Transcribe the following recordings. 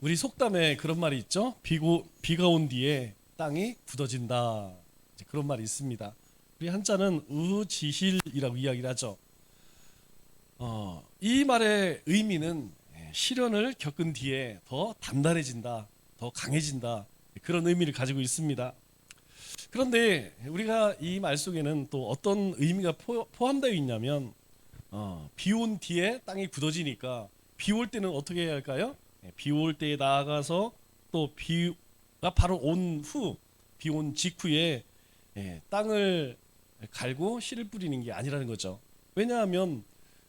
우리 속담에 그런 말이 있죠. 비가 온 뒤에 땅이 굳어진다. 이제 그런 말이 있습니다. 우리 한자는 우지실이라고 이야기를 하죠. 이 말의 의미는 시련을 겪은 뒤에 더 단단해진다, 더 강해진다, 그런 의미를 가지고 있습니다. 그런데 우리가 이 말 속에는 또 어떤 의미가 포함되어 있냐면, 비 온 뒤에 땅이 굳어지니까 비 올 때는 어떻게 해야 할까요? 비 올 때에 나아가서 또 비가 바로 온 후, 비 온 직후에 땅을 갈고 씨를 뿌리는 게 아니라는 거죠. 왜냐하면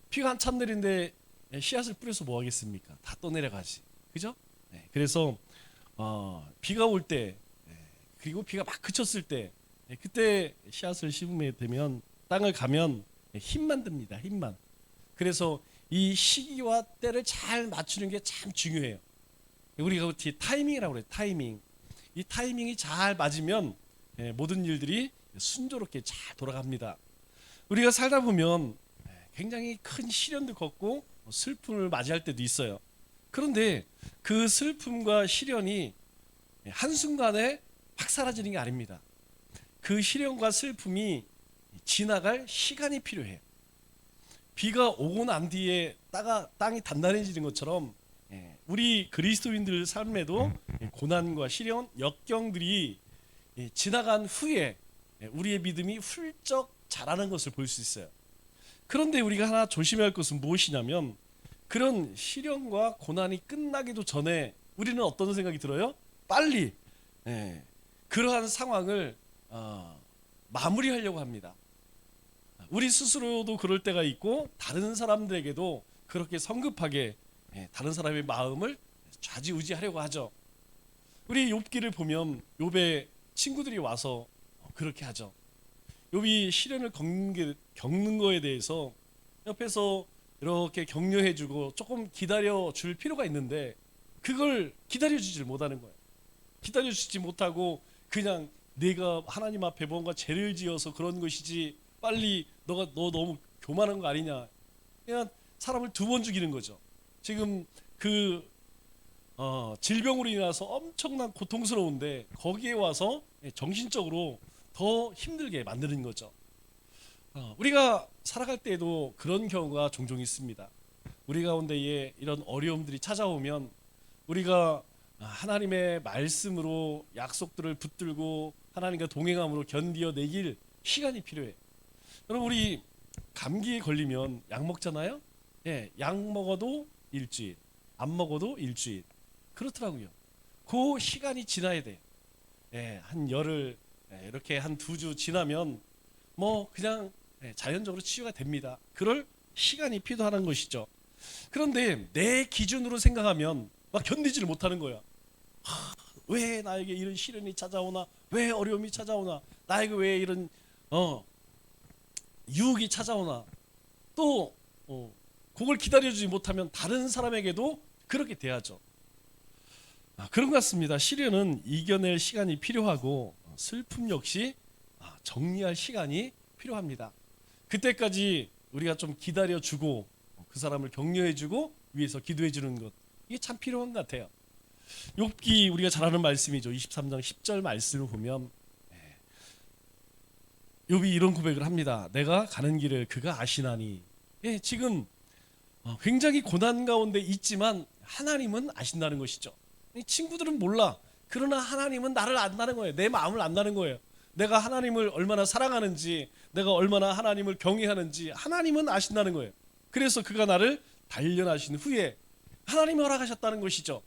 비가 한참 내리는데 씨앗을 뿌려서 뭐 하겠습니까? 다 떠내려가지. 그죠? 그래서 비가 올 때, 그리고 비가 막 그쳤을 때, 그때 씨앗을 심으면 되면 땅을 가면 힘만 듭니다. 힘만. 그래서 이 시기와 때를 잘 맞추는 게 참 중요해요. 우리가 타이밍이라고 그래요. 타이밍. 이 타이밍이 잘 맞으면 모든 일들이 순조롭게 잘 돌아갑니다. 우리가 살다 보면 굉장히 큰 시련도 겪고 슬픔을 맞이할 때도 있어요. 그런데 그 슬픔과 시련이 한순간에 확 사라지는 게 아닙니다. 그 시련과 슬픔이 지나갈 시간이 필요해요. 비가 오고 난 뒤에 땅이 단단해지는 것처럼 우리 그리스도인들 삶에도 고난과 시련, 역경들이 지나간 후에 우리의 믿음이 훌쩍 자라는 것을 볼 수 있어요. 그런데 우리가 하나 조심해야 할 것은 무엇이냐면, 그런 시련과 고난이 끝나기도 전에 우리는 어떤 생각이 들어요? 빨리 그러한 상황을 마무리하려고 합니다. 우리 스스로도 그럴 때가 있고 다른 사람들에게도 그렇게 성급하게 다른 사람의 마음을 좌지우지하려고 하죠. 우리 욥기를 보면 욥의 친구들이 와서 그렇게 하죠. 욥이 시련을 겪는 거에 대해서 옆에서 이렇게 격려해주고 조금 기다려줄 필요가 있는데, 그걸 기다려주질 못하는 거예요. 기다려주지 못하고 그냥 내가 하나님 앞에 뭔가 죄를 지어서 그런 것이지, 빨리 너 너무 교만한 거 아니냐, 그냥 사람을 두 번 죽이는 거죠. 지금 그 질병으로 인해서 엄청난 고통스러운데 거기에 와서 정신적으로 더 힘들게 만드는 거죠. 우리가 살아갈 때에도 그런 경우가 종종 있습니다. 우리 가운데에 이런 어려움들이 찾아오면 우리가 하나님의 말씀으로 약속들을 붙들고 하나님과 동행함으로 견디어내길 시간이 필요해. 여러분, 우리 감기에 걸리면 약 먹잖아요. 약 먹어도 일주일, 안 먹어도 일주일, 그렇더라고요. 그 시간이 지나야 돼. 한 열흘, 이렇게 한 2주 지나면 뭐 그냥 자연적으로 치유가 됩니다. 그럴 시간이 필요하는 것이죠. 그런데 내 기준으로 생각하면 막 견디지를 못하는 거야. 왜 나에게 이런 시련이 찾아오나? 왜 어려움이 찾아오나? 나에게 왜 이런 유혹이 찾아오나? 또 그걸 기다려주지 못하면 다른 사람에게도 그렇게 대하죠. 그런 것 같습니다. 시련은 이겨낼 시간이 필요하고 슬픔 역시 정리할 시간이 필요합니다. 그때까지 우리가 좀 기다려주고 그 사람을 격려해주고 위해서 기도해주는 것, 이게 참 필요한 것 같아요. 욥기 우리가 잘 아는 말씀이죠. 23장 10절 말씀을 보면 욥이 이런 고백을 합니다. 내가 가는 길을 그가 아시나니. 지금 굉장히 고난 가운데 있지만 하나님은 아신다는 것이죠. 친구들은 몰라. 그러나 하나님은 나를 안다는 거예요. 내 마음을 안다는 거예요. 내가 하나님을 얼마나 사랑하는지, 내가 얼마나 하나님을 경외하는지 하나님은 아신다는 거예요. 그래서 그가 나를 단련하신 후에 하나님이 허락하셨다는 것이죠.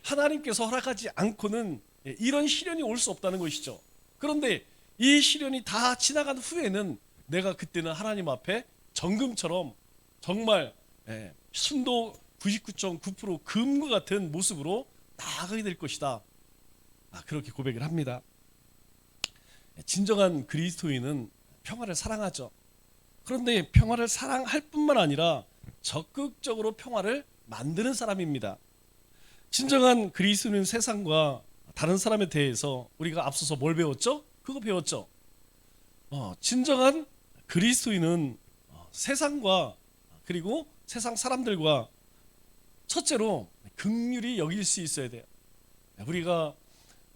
하나님께서 허락하지 않고는 이런 시련이 올 수 없다는 것이죠. 그런데 이 시련이 다 지나간 후에는 내가 그때는 하나님 앞에 정금처럼 정말 순도 99.9% 금과 같은 모습으로 나아가게 될 것이다. 그렇게 고백을 합니다. 진정한 그리스도인은 평화를 사랑하죠. 그런데 평화를 사랑할 뿐만 아니라 적극적으로 평화를 만드는 사람입니다. 진정한 그리스도인은 세상과 다른 사람에 대해서 우리가 앞서서 뭘 배웠죠? 그거 배웠죠. 진정한 그리스도인은 세상과 그리고 세상 사람들과 첫째로 긍휼히 여길 수 있어야 돼요. 우리가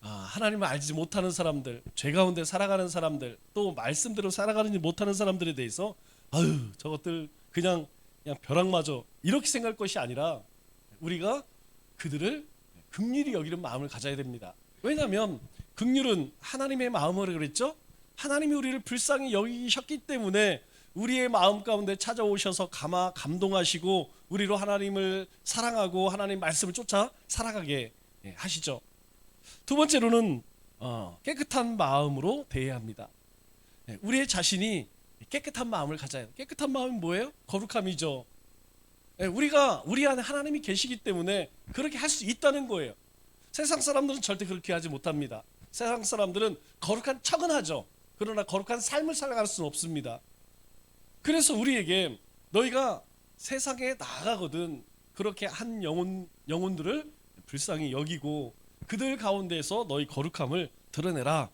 하나님을 알지 못하는 사람들, 죄 가운데 살아가는 사람들, 또 말씀대로 살아가지 못하는 사람들에 대해서 아유 저것들 그냥 벼락마저 이렇게 생각할 것이 아니라 우리가 그들을 긍휼히 여기는 마음을 가져야 됩니다. 왜냐하면 긍휼은 하나님의 마음으로 그랬죠. 하나님이 우리를 불쌍히 여기셨기 때문에 우리의 마음 가운데 찾아오셔서 감동하시고 우리로 하나님을 사랑하고 하나님 말씀을 쫓아 살아가게 하시죠. 두 번째로는 깨끗한 마음으로 대해야 합니다. 우리의 자신이 깨끗한 마음을 가져야 해요. 깨끗한 마음은 뭐예요? 거룩함이죠. 우리가 우리 안에 하나님이 계시기 때문에 그렇게 할 수 있다는 거예요. 세상 사람들은 절대 그렇게 하지 못합니다. 세상 사람들은 거룩한 척은 하죠. 그러나 거룩한 삶을 살아갈 수는 없습니다. 그래서 우리에게 너희가 세상에 나아가거든 그렇게 한 영혼들을 불쌍히 여기고 그들 가운데서 너희 거룩함을 드러내라.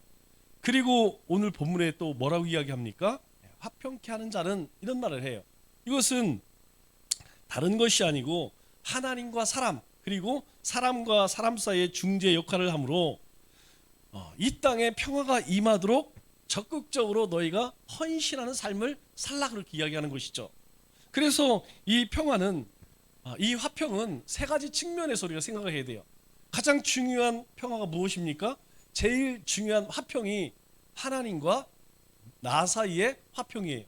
그리고 오늘 본문에 또 뭐라고 이야기합니까? 화평케 하는 자는 이런 말을 해요. 이것은 다른 것이 아니고 하나님과 사람 그리고 사람과 사람 사이의 중재 역할을 하므로 이 땅에 평화가 임하도록 적극적으로 너희가 헌신하는 삶을 살라 그렇게 이야기하는 것이죠. 그래서 이 평화는 이 화평은 세 가지 측면에서 우리가 생각을 해야 돼요. 가장 중요한 평화가 무엇입니까? 제일 중요한 화평이 하나님과 나 사이의 화평이에요.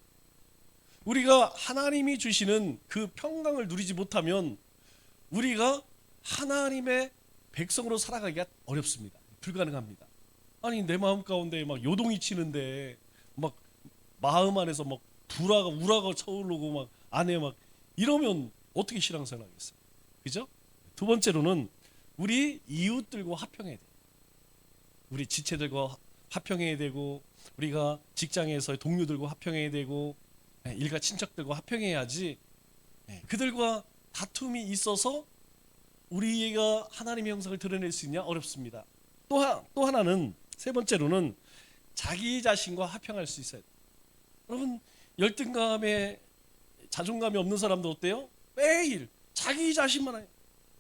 우리가 하나님이 주시는 그 평강을 누리지 못하면 우리가 하나님의 백성으로 살아가기가 어렵습니다. 불가능합니다. 아니 내 마음 가운데 막 요동이 치는데 막 마음 안에서 막 우라가 차오르고 막 안에 막 이러면 어떻게 신앙생활 하겠어요? 그죠? 두 번째로는 우리 이웃들과 화평해야 돼요. 우리 지체들과 화평해야 되고 우리가 직장에서의 동료들과 화평해야 되고 일가 친척들과 화평해야지 그들과 다툼이 있어서 우리가 하나님의 형상을 드러낼 수 있냐? 어렵습니다. 또 하나는 세 번째로는 자기 자신과 화평할 수 있어야 돼요. 여러분 열등감에 자존감이 없는 사람도 어때요? 매일 자기 자신만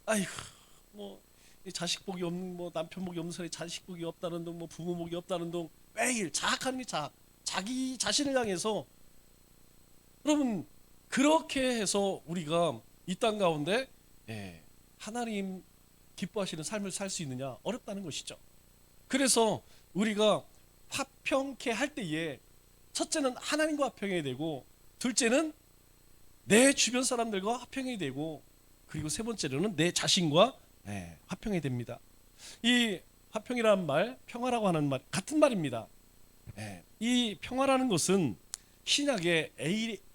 아이고 뭐 자식 복이 없는 뭐 남편 복이 없는 사람이 자식 복이 없다는 둥 뭐 부모 복이 없다는 둥 매일 자학하는 게 자기 자신을 향해서 여러분 그렇게 해서 우리가 이 땅 가운데 하나님 기뻐하시는 삶을 살 수 있느냐? 어렵다는 것이죠. 그래서 우리가 화평케 할 때에 첫째는 하나님과 화평해야 되고 둘째는 내 주변 사람들과 화평해야 되고 그리고 세 번째로는 내 자신과 화평해야 됩니다. 이 화평이라는 말, 평화라고 하는 말 같은 말입니다. 이 평화라는 것은 신약에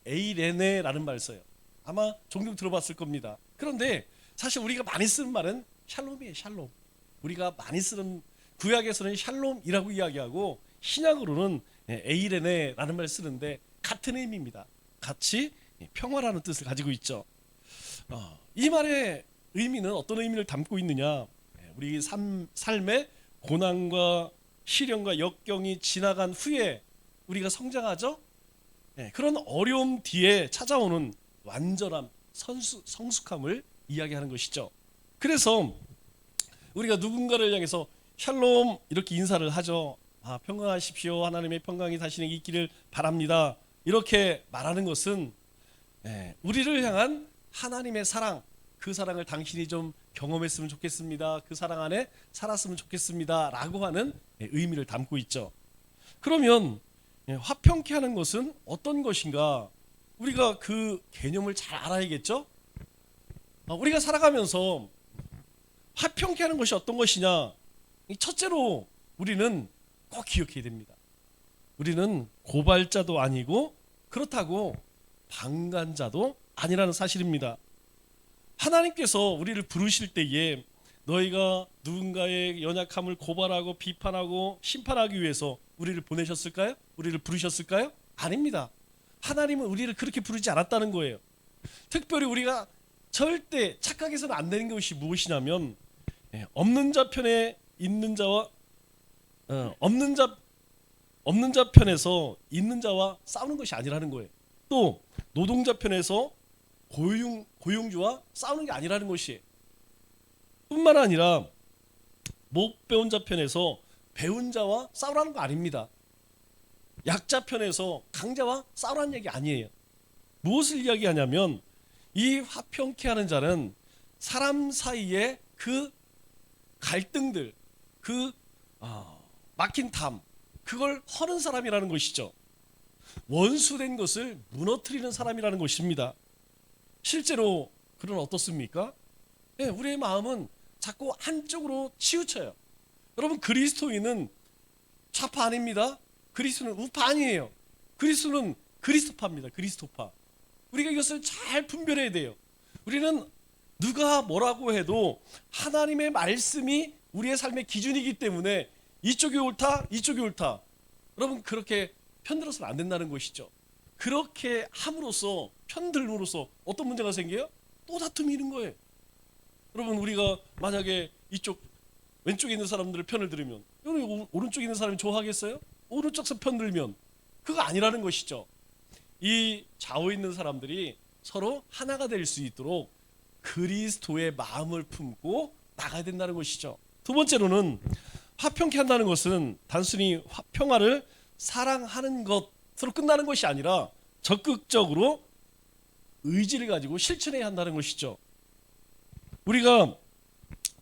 에이레네라는 말을 써요. 아마 종종 들어봤을 겁니다. 그런데 사실 우리가 많이 쓰는 말은 샬롬이에요. 샬롬. 우리가 많이 쓰는 구약에서는 샬롬이라고 이야기하고 신약으로는 에이레네라는 말을 쓰는데 같은 의미입니다. 같이 평화라는 뜻을 가지고 있죠. 이 말의 의미는 어떤 의미를 담고 있느냐? 우리 삶의 고난과 시련과 역경이 지나간 후에 우리가 성장하죠. 그런 어려움 뒤에 찾아오는 완전함, 성숙함을 이야기하는 것이죠. 그래서 우리가 누군가를 향해서 샬롬 이렇게 인사를 하죠. 평강하십시오. 하나님의 평강이 당신에게 있기를 바랍니다. 이렇게 말하는 것은 우리를 향한 하나님의 사랑, 그 사랑을 당신이 좀 경험했으면 좋겠습니다. 그 사랑 안에 살았으면 좋겠습니다. 라고 하는 의미를 담고 있죠. 그러면 화평케 하는 것은 어떤 것인가? 우리가 그 개념을 잘 알아야겠죠? 우리가 살아가면서 화평케 하는 것이 어떤 것이냐? 첫째로 우리는 꼭 기억해야 됩니다. 우리는 고발자도 아니고 그렇다고 방관자도 아니라는 사실입니다. 하나님께서 우리를 부르실 때에 너희가 누군가의 연약함을 고발하고 비판하고 심판하기 위해서 우리를 보내셨을까요? 우리를 부르셨을까요? 아닙니다. 하나님은 우리를 그렇게 부르지 않았다는 거예요. 특별히 우리가 절대 착각해서는 안 되는 것이 무엇이냐면 없는 자 편에 있는 자와 없는 자 편에서 있는 자와 싸우는 것이 아니라는 거예요. 또 노동자 편에서 고용주와 싸우는 게 아니라는 것이에요. 뿐만 아니라 못 배운 자 편에서 배운 자와 싸우라는 거 아닙니다. 약자 편에서 강자와 싸우라는 얘기 아니에요. 무엇을 이야기하냐면 이 화평케 하는 자는 사람 사이에 그 갈등들, 그 막힌 담, 그걸 허는 사람이라는 것이죠. 원수된 것을 무너뜨리는 사람이라는 것입니다. 실제로 그런 어떻습니까? 네, 우리의 마음은 자꾸 한쪽으로 치우쳐요. 여러분, 그리스도인은 좌파 아닙니다. 그리스도는 우파 아니에요. 그리스도는 그리스도파입니다. 그리스도파. 우리가 이것을 잘 분별해야 돼요. 우리는 누가 뭐라고 해도 하나님의 말씀이 우리의 삶의 기준이기 때문에 이쪽이 옳다, 이쪽이 옳다. 여러분, 그렇게 편들어서는 안 된다는 것이죠. 그렇게 함으로써, 편들므로써 어떤 문제가 생겨요? 또 다툼이 있는 거예요. 여러분, 우리가 만약에 이쪽 왼쪽에 있는 사람들의 편을 들으면 여러분, 오른쪽에 있는 사람이 좋아하겠어요? 오른쪽에서 편 들면 그거 아니라는 것이죠. 이 좌우에 있는 사람들이 서로 하나가 될 수 있도록 그리스도의 마음을 품고 나가야 된다는 것이죠. 두 번째로는 화평케 한다는 것은 단순히 평화를 사랑하는 것으로 끝나는 것이 아니라 적극적으로 의지를 가지고 실천해야 한다는 것이죠. 우리가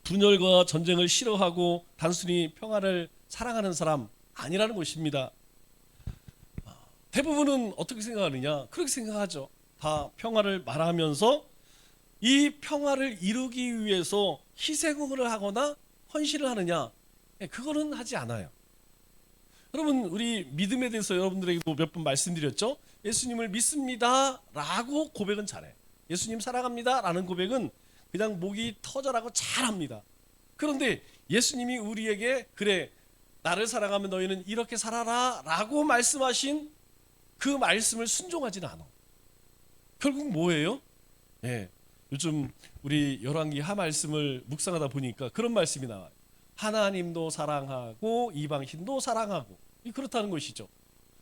분열과 전쟁을 싫어하고 단순히 평화를 사랑하는 사람 아니라는 것입니다. 대부분은 어떻게 생각하느냐? 그렇게 생각하죠. 다 평화를 말하면서 이 평화를 이루기 위해서 희생을 하거나 헌신을 하느냐? 그거는 하지 않아요. 여러분, 우리 믿음에 대해서 여러분들에게도 몇 번 말씀드렸죠. 예수님을 믿습니다 라고 고백은 잘해. 예수님 사랑합니다 라는 고백은 그냥 목이 터져라고 잘합니다. 그런데 예수님이 우리에게 그래, 나를 사랑하면 너희는 이렇게 살아라 라고 말씀하신 그 말씀을 순종하지는 않아. 결국 뭐예요? 요즘 우리 열왕기 하 말씀을 묵상하다 보니까 그런 말씀이 나와요. 하나님도 사랑하고 이방신도 사랑하고, 그렇다는 것이죠.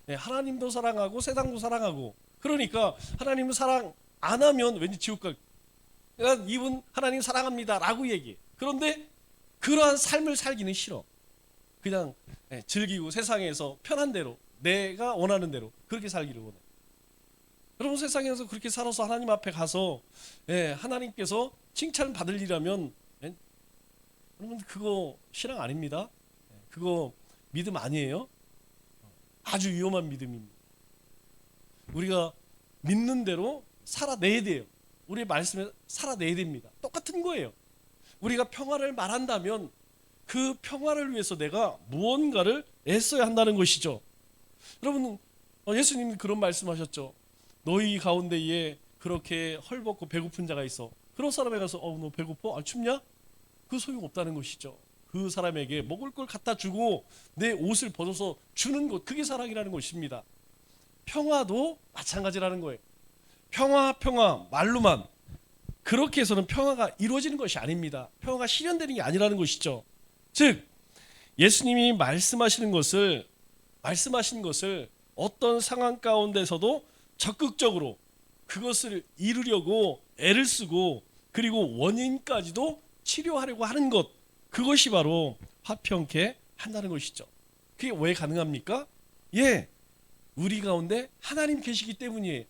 하나님도 사랑하고 세상도 사랑하고, 그러니까 하나님을 사랑 안 하면 왠지 지옥 갈. 그러니까 이분 하나님 사랑합니다 라고 얘기해. 그런데 그러한 삶을 살기는 싫어. 그냥 즐기고 세상에서 편한 대로, 내가 원하는 대로 그렇게 살기를 원해. 여러분, 세상에서 그렇게 살아서 하나님 앞에 가서 하나님께서 칭찬 받을 일이라면 여러분, 그거 신앙 아닙니다. 그거 믿음 아니에요. 아주 위험한 믿음입니다. 우리가 믿는 대로 살아내야 돼요. 우리의 말씀에 살아내야 됩니다. 똑같은 거예요. 우리가 평화를 말한다면 그 평화를 위해서 내가 무언가를 애써야 한다는 것이죠. 여러분, 예수님이 그런 말씀하셨죠. 너희 가운데에 그렇게 헐벗고 배고픈 자가 있어. 그런 사람에 가서 너 배고파? 춥냐? 그 소용없다는 것이죠. 그 사람에게 먹을 걸 갖다 주고 내 옷을 벗어서 주는 것, 그게 사랑이라는 것입니다. 평화도 마찬가지라는 거예요. 평화 말로만 그렇게 해서는 평화가 이루어지는 것이 아닙니다. 평화가 실현되는 게 아니라는 것이죠. 즉 예수님이 말씀하신 것을 어떤 상황 가운데서도 적극적으로 그것을 이루려고 애를 쓰고, 그리고 원인까지도 치료하려고 하는 것, 그것이 바로 화평케 한다는 것이죠. 그게 왜 가능합니까? 우리 가운데 하나님 계시기 때문이에요.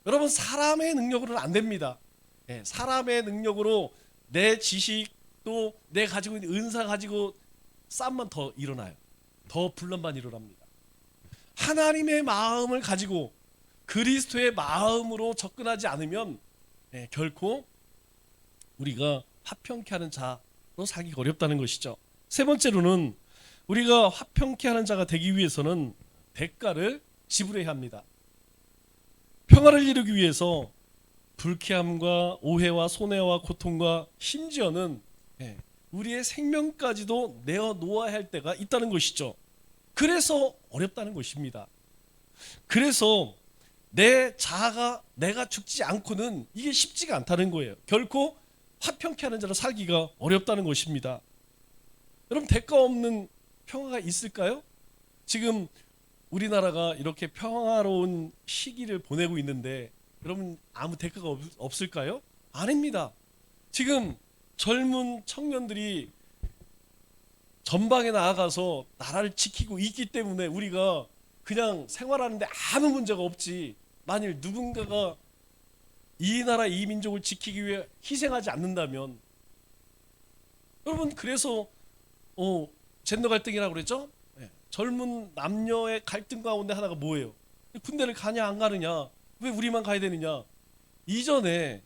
여러분, 사람의 능력으로는 안 됩니다. 사람의 능력으로 내 지식, 또 내 가지고 있는 은사 가지고 싸움만 더 일어나요. 더 분란만 일어납니다. 하나님의 마음을 가지고 그리스도의 마음으로 접근하지 않으면 결코 우리가 화평케 하는 자로 살기가 어렵다는 것이죠. 세 번째로는 우리가 화평케 하는 자가 되기 위해서는 대가를 지불해야 합니다. 평화를 이루기 위해서 불쾌함과 오해와 손해와 고통과 심지어는 우리의 생명까지도 내어놓아야 할 때가 있다는 것이죠. 그래서 어렵다는 것입니다. 그래서 내 자아가 내가 죽지 않고는 이게 쉽지가 않다는 거예요. 결코 화평케 하는 자로 살기가 어렵다는 것입니다. 여러분, 대가 없는 평화가 있을까요? 지금 우리나라가 이렇게 평화로운 시기를 보내고 있는데 여러분, 아무 대가가 없을까요? 아닙니다. 지금 젊은 청년들이 전방에 나아가서 나라를 지키고 있기 때문에 우리가 그냥 생활하는데 아무 문제가 없지. 만일 누군가가 이 나라 이 민족을 지키기 위해 희생하지 않는다면, 여러분, 그래서 젠더 갈등이라고 그랬죠? 예. 젊은 남녀의 갈등 가운데 하나가 뭐예요? 군대를 가냐 안 가느냐, 왜 우리만 가야 되느냐. 이전에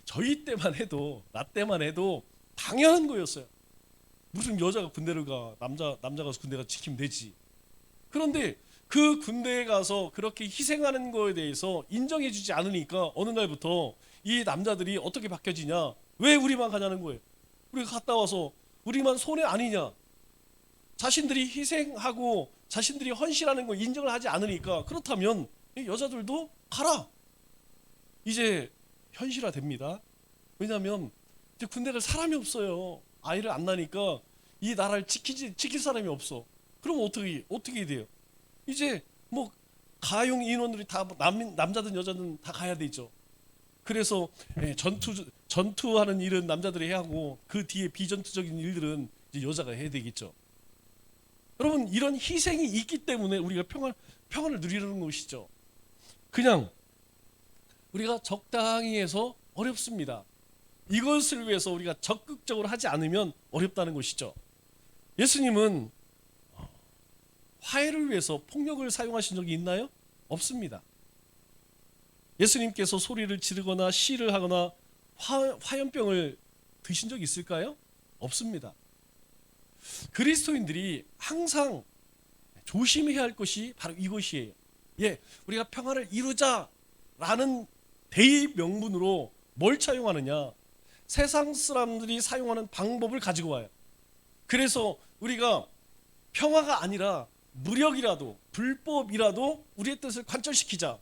저희 때만 해도, 나 때만 해도 당연한 거였어요. 무슨 여자가 군대를 가, 남자 가서 군대 가서 지키면 되지. 그런데 그 군대에 가서 그렇게 희생하는 거에 대해서 인정해주지 않으니까 어느 날부터 이 남자들이 어떻게 바뀌어지냐, 왜 우리만 가냐는 거예요. 우리가 갔다 와서 우리만 손해 아니냐, 자신들이 희생하고 자신들이 헌신하는 거 인정을 하지 않으니까. 그렇다면 이 여자들도 가라, 이제 현실화됩니다. 왜냐하면 이제 군대 갈 사람이 없어요. 아이를 안 낳으니까 이 나라를 지킬 사람이 없어. 그럼 어떻게 돼요? 이제 뭐 가용 인원들이 다 남자든 여자든 다 가야 되죠. 그래서 전투하는 일은 남자들이 해야 하고 그 뒤에 비전투적인 일들은 이제 여자가 해야 되겠죠. 여러분, 이런 희생이 있기 때문에 우리가 평안을 누리는 것이죠. 그냥 우리가 적당히 해서 어렵습니다. 이것을 위해서 우리가 적극적으로 하지 않으면 어렵다는 것이죠. 예수님은 화해를 위해서 폭력을 사용하신 적이 있나요? 없습니다. 예수님께서 소리를 지르거나 시를 하거나 화염병을 드신 적이 있을까요? 없습니다. 그리스도인들이 항상 조심해야 할 것이 바로 이것이에요. 우리가 평화를 이루자라는 대의 명분으로 뭘 차용하느냐? 세상 사람들이 사용하는 방법을 가지고 와요. 그래서 우리가 평화가 아니라 무력이라도 불법이라도 우리의 뜻을 관철시키자.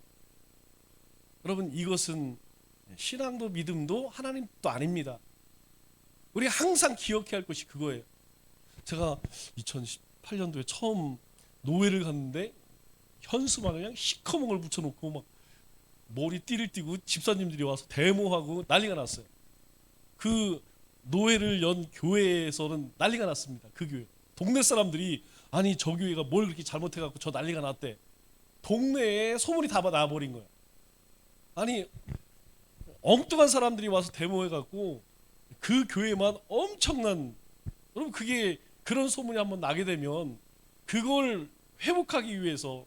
여러분, 이것은 신앙도 믿음도 하나님도 아닙니다. 우리가 항상 기억해야 할 것이 그거예요. 제가 2018년도에 처음 노회를 갔는데 현수막 그냥 시커먼 걸 붙여놓고 막 머리 띠를 띠고 집사님들이 와서 데모하고 난리가 났어요. 그 노회를 연 교회에서는 난리가 났습니다. 그 교회 동네 사람들이, 아니 저 교회가 뭘 그렇게 잘못해갖고 저 난리가 났대. 동네에 소문이 다 나버린 거야. 아니 엉뚱한 사람들이 와서 데모해갖고 그 교회만 엄청난, 여러분 그게 그런 소문이 한번 나게 되면 그걸 회복하기 위해서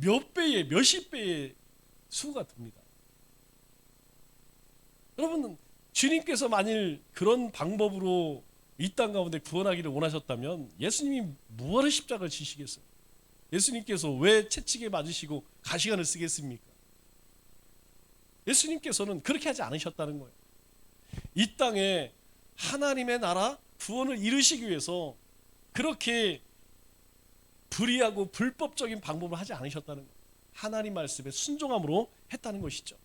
몇십 배의 수가 듭니다. 여러분, 주님께서 만일 그런 방법으로 이 땅 가운데 구원하기를 원하셨다면 예수님이 무엇을 십자가를 지시겠어요? 예수님께서 왜 채찍에 맞으시고 가시관을 쓰겠습니까? 예수님께서는 그렇게 하지 않으셨다는 거예요. 이 땅에 하나님의 나라 구원을 이루시기 위해서 그렇게 불의하고 불법적인 방법을 하지 않으셨다는 거예요. 하나님 말씀에 순종함으로 했다는 것이죠.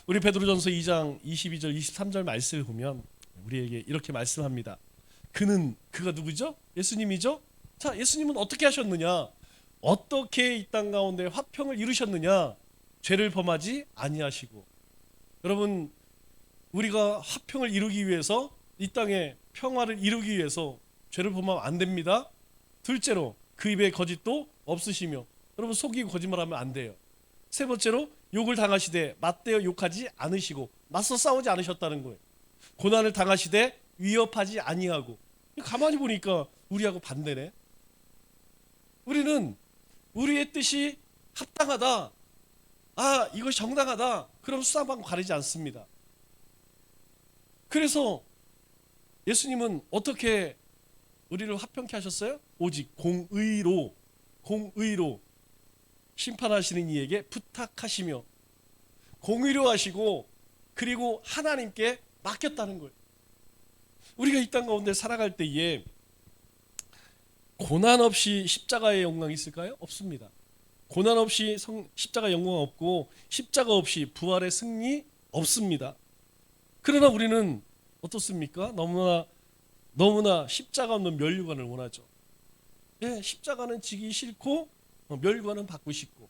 우리 베드로전서 2장 22절 23절 말씀을 보면 우리에게 이렇게 말씀합니다. 그가 누구죠? 예수님이죠? 자, 예수님은 어떻게 하셨느냐? 어떻게 이 땅 가운데 화평을 이루셨느냐? 죄를 범하지 아니하시고. 여러분, 우리가 화평을 이루기 위해서, 이 땅에 평화를 이루기 위해서 죄를 범하면 안 됩니다. 둘째로, 그 입에 거짓도 없으시며. 여러분, 속이고 거짓말하면 안 돼요. 세 번째로, 욕을 당하시되 맞대어 욕하지 않으시고, 맞서 싸우지 않으셨다는 거예요. 고난을 당하시되 위협하지 아니하고. 가만히 보니까 우리하고 반대네. 우리는 우리의 뜻이 합당하다, 이것이 정당하다, 그럼 수상받고 가리지 않습니다. 그래서 예수님은 어떻게 우리를 화평케 하셨어요? 오직 공의로 심판하시는 이에게 부탁하시며, 공의로 하시고 그리고 하나님께 맡겼다는 거예요. 우리가 이 땅 가운데 살아갈 때에 고난 없이 십자가의 영광이 있을까요? 없습니다. 고난 없이 십자가 영광 없고 십자가 없이 부활의 승리 없습니다. 그러나 우리는 어떻습니까? 너무나 십자가 없는 멸류관을 원하죠. 십자가는 지기 싫고 멸류관은 받고 싶고,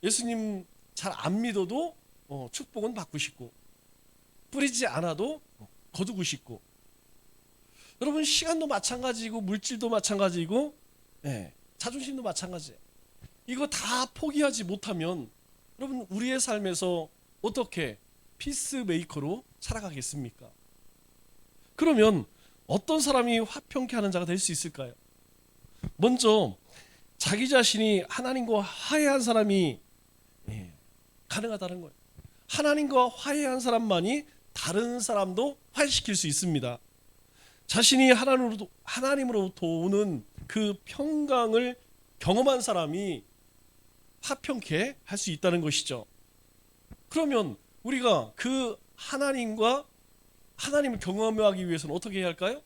예수님 잘 안 믿어도 축복은 받고 싶고, 뿌리지 않아도 거두고 싶고, 여러분 시간도 마찬가지고 물질도 마찬가지고, 자존심도 마찬가지예요. 이거 다 포기하지 못하면 여러분 우리의 삶에서 어떻게 피스메이커로 살아가겠습니까? 그러면 어떤 사람이 화평케 하는 자가 될 수 있을까요? 먼저 자기 자신이 하나님과 화해한 사람이 가능하다는 거예요. 하나님과 화해한 사람만이 다른 사람도 화해시킬 수 있습니다. 자신이 하나님으로부터 오는 그 평강을 경험한 사람이 화평케 할 수 있다는 것이죠. 그러면 우리가 그 하나님을 경험하기 위해서는 어떻게 해야 할까요?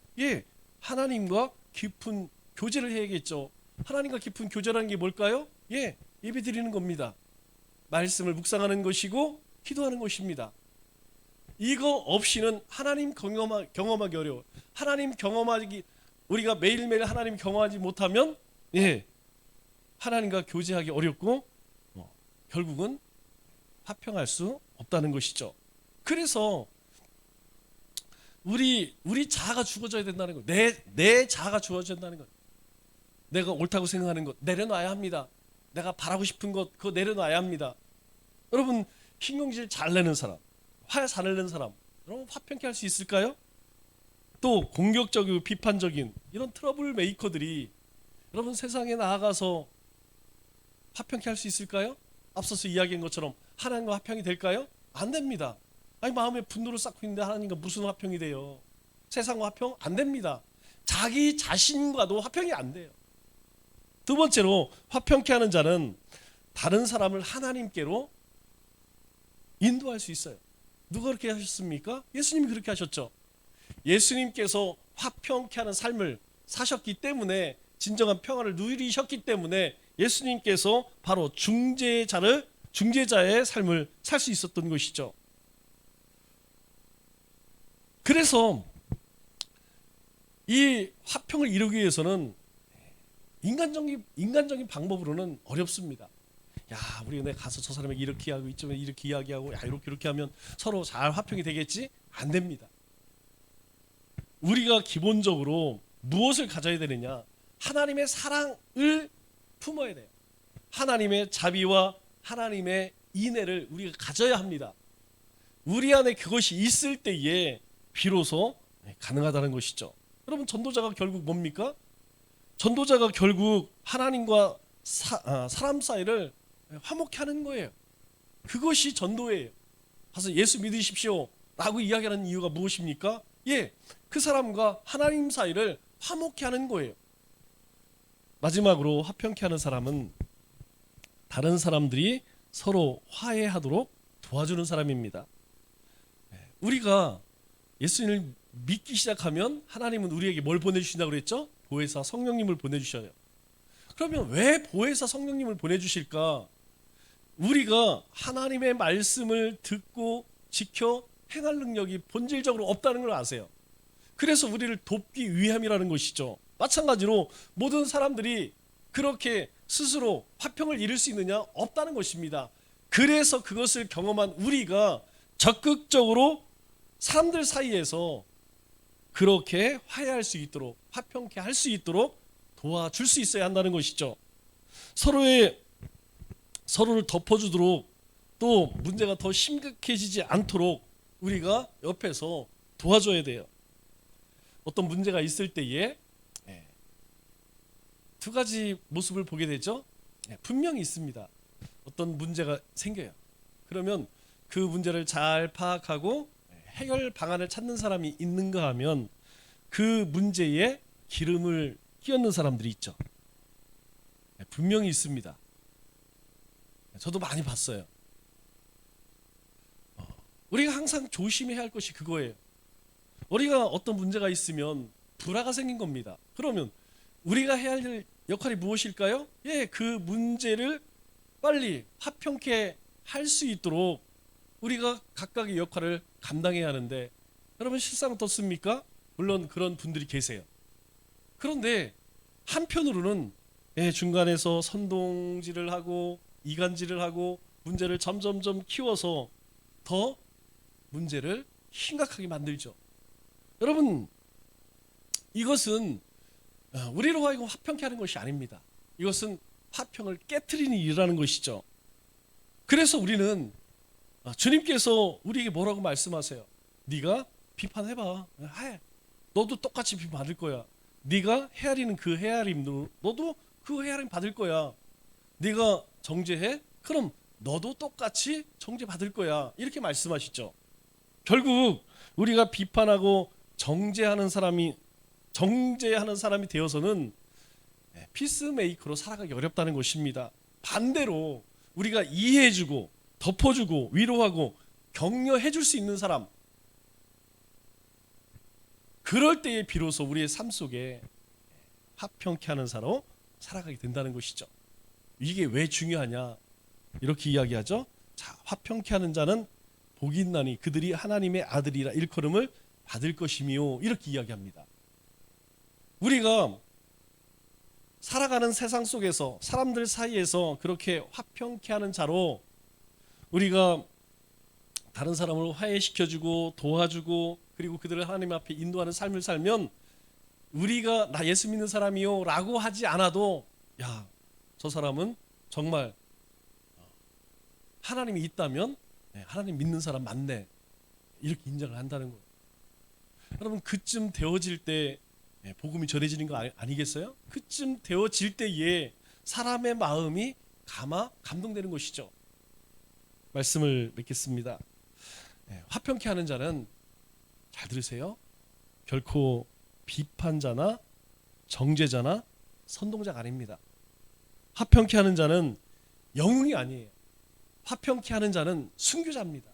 하나님과 깊은 교제를 해야겠죠. 하나님과 깊은 교제라는 게 뭘까요? 예배 드리는 겁니다. 말씀을 묵상하는 것이고 기도하는 것입니다. 이거 없이는 하나님 경험하기 어려워요. 우리가 매일매일 하나님 경험하지 못하면 하나님과 교제하기 어렵고 결국은 화평할 수 없다는 것이죠. 그래서 우리 자아가 죽어져야 된다는 거예요. 내 자아가 죽어져야 된다는 거예요. 내가 옳다고 생각하는 것 내려놔야 합니다. 내가 바라고 싶은 것 그거 내려놔야 합니다. 여러분 신경질 잘 내는 사람, 화 잘 내는 사람, 여러분 화평케 할 수 있을까요? 또 공격적이고 비판적인 이런 트러블 메이커들이 여러분 세상에 나아가서 화평케 할 수 있을까요? 앞서서 이야기한 것처럼 하나님과 화평이 될까요? 안 됩니다. 아니 마음에 분노를 쌓고 있는데 하나님과 무슨 화평이 돼요? 세상과 화평 안 됩니다. 자기 자신과도 화평이 안 돼요. 두 번째로 화평케 하는 자는 다른 사람을 하나님께로 인도할 수 있어요. 누가 그렇게 하셨습니까? 예수님이 그렇게 하셨죠. 예수님께서 화평케 하는 삶을 사셨기 때문에, 진정한 평화를 누리셨기 때문에 예수님께서 바로 중재자의 삶을 살 수 있었던 것이죠. 그래서 이 화평을 이루기 위해서는 인간적인 방법으로는 어렵습니다. 야, 우리가 가서 저 사람에게 이렇게 하고 이쪽에 이렇게 이야기하고, 야, 이렇게 하면 서로 잘 화평이 되겠지? 안 됩니다. 우리가 기본적으로 무엇을 가져야 되느냐? 하나님의 사랑을 품어야 돼요. 하나님의 자비와 하나님의 인애를 우리가 가져야 합니다. 우리 안에 그것이 있을 때에 비로소 가능하다는 것이죠. 여러분 전도자가 결국 뭡니까? 전도자가 결국 하나님과 사람 사이를 화목케 하는 거예요. 그것이 전도예요. 가서 예수 믿으십시오 라고 이야기하는 이유가 무엇입니까? 그 사람과 하나님 사이를 화목케 하는 거예요. 마지막으로 화평케 하는 사람은 다른 사람들이 서로 화해하도록 도와주는 사람입니다. 우리가 예수님을 믿기 시작하면 하나님은 우리에게 뭘 보내주신다고 그랬죠? 보혜사 성령님을 보내주셔요. 그러면 왜 보혜사 성령님을 보내주실까? 우리가 하나님의 말씀을 듣고 지켜 행할 능력이 본질적으로 없다는 걸 아세요. 그래서 우리를 돕기 위함이라는 것이죠. 마찬가지로 모든 사람들이 그렇게 스스로 화평을 이룰 수 있느냐? 없다는 것입니다. 그래서 그것을 경험한 우리가 적극적으로 사람들 사이에서 그렇게 화해할 수 있도록, 화평케 할 수 있도록 도와줄 수 있어야 한다는 것이죠. 서로를 덮어주도록, 또 문제가 더 심각해지지 않도록 우리가 옆에서 도와줘야 돼요. 어떤 문제가 있을 때에 두 가지 모습을 보게 되죠. 분명히 있습니다. 어떤 문제가 생겨요. 그러면 그 문제를 잘 파악하고 해결 방안을 찾는 사람이 있는가 하면 그 문제에 기름을 끼얹는 사람들이 있죠. 분명히 있습니다. 저도 많이 봤어요. 우리가 항상 조심해야 할 것이 그거예요. 우리가 어떤 문제가 있으면 불화가 생긴 겁니다. 그러면 우리가 해야 할 역할이 무엇일까요? 그 문제를 빨리 화평케 할 수 있도록 우리가 각각의 역할을 감당해야 하는데, 여러분 실상 어떻습니까? 물론 그런 분들이 계세요. 그런데 한편으로는 중간에서 선동질을 하고 이간질을 하고 문제를 점점점 키워서 더 문제를 심각하게 만들죠. 여러분, 이것은 우리로 하여금 화평케 하는 것이 아닙니다. 이것은 화평을 깨트리는 일이라는 것이죠. 그래서 우리는 주님께서 우리에게 뭐라고 말씀하세요? 네가 비판해봐. 해. 너도 똑같이 비판 받을 거야. 네가 헤아리는 그 헤아림도 너도 그 헤아림 받을 거야. 네가 정죄해? 그럼 너도 똑같이 정죄 받을 거야. 이렇게 말씀하시죠. 결국 우리가 비판하고 정죄하는 사람이 되어서는 피스메이커로 살아가기 어렵다는 것입니다. 반대로 우리가 이해해주고 덮어주고 위로하고 격려해줄 수 있는 사람, 그럴 때에 비로소 우리의 삶 속에 화평케 하는 사람으로 살아가게 된다는 것이죠. 이게 왜 중요하냐? 이렇게 이야기하죠. 자, 화평케 하는 자는 복이 있나니 그들이 하나님의 아들이라 일컬음을 받을 것이며, 이렇게 이야기합니다. 우리가 살아가는 세상 속에서 사람들 사이에서 그렇게 화평케 하는 자로 우리가 다른 사람을 화해시켜주고 도와주고 그리고 그들을 하나님 앞에 인도하는 삶을 살면, 우리가 나 예수 믿는 사람이요 라고 하지 않아도 야, 저 사람은 정말 하나님이 있다면 하나님 믿는 사람 맞네, 이렇게 인정을 한다는 거예요. 여러분, 그쯤 되어질 때 복음이 전해지는 거 아니겠어요? 그쯤 되어질 때에 사람의 마음이 감동되는 것이죠. 말씀을 맺겠습니다. 화평케 하는 자는, 잘 들으세요, 결코 비판자나 정죄자나 선동자가 아닙니다. 화평케 하는 자는 영웅이 아니에요. 화평케 하는 자는 순교자입니다.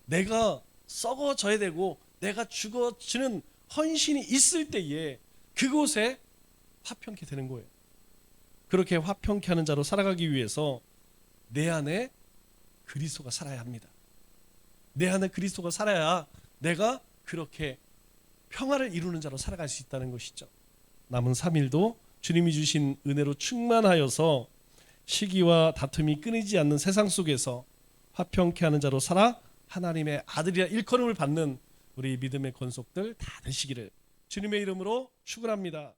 내가 썩어져야 되고 내가 죽어지는 헌신이 있을 때에 그곳에 화평케 되는 거예요. 그렇게 화평케 하는 자로 살아가기 위해서 내 안에 그리스도가 살아야 합니다. 내 안에 그리스도가 살아야 내가 그렇게 평화를 이루는 자로 살아갈 수 있다는 것이죠. 남은 3일도 주님이 주신 은혜로 충만하여서 시기와 다툼이 끊이지 않는 세상 속에서 화평케 하는 자로 살아 하나님의 아들이라 일컬음을 받는 우리 믿음의 권속들 다 되시기를 주님의 이름으로 축원합니다.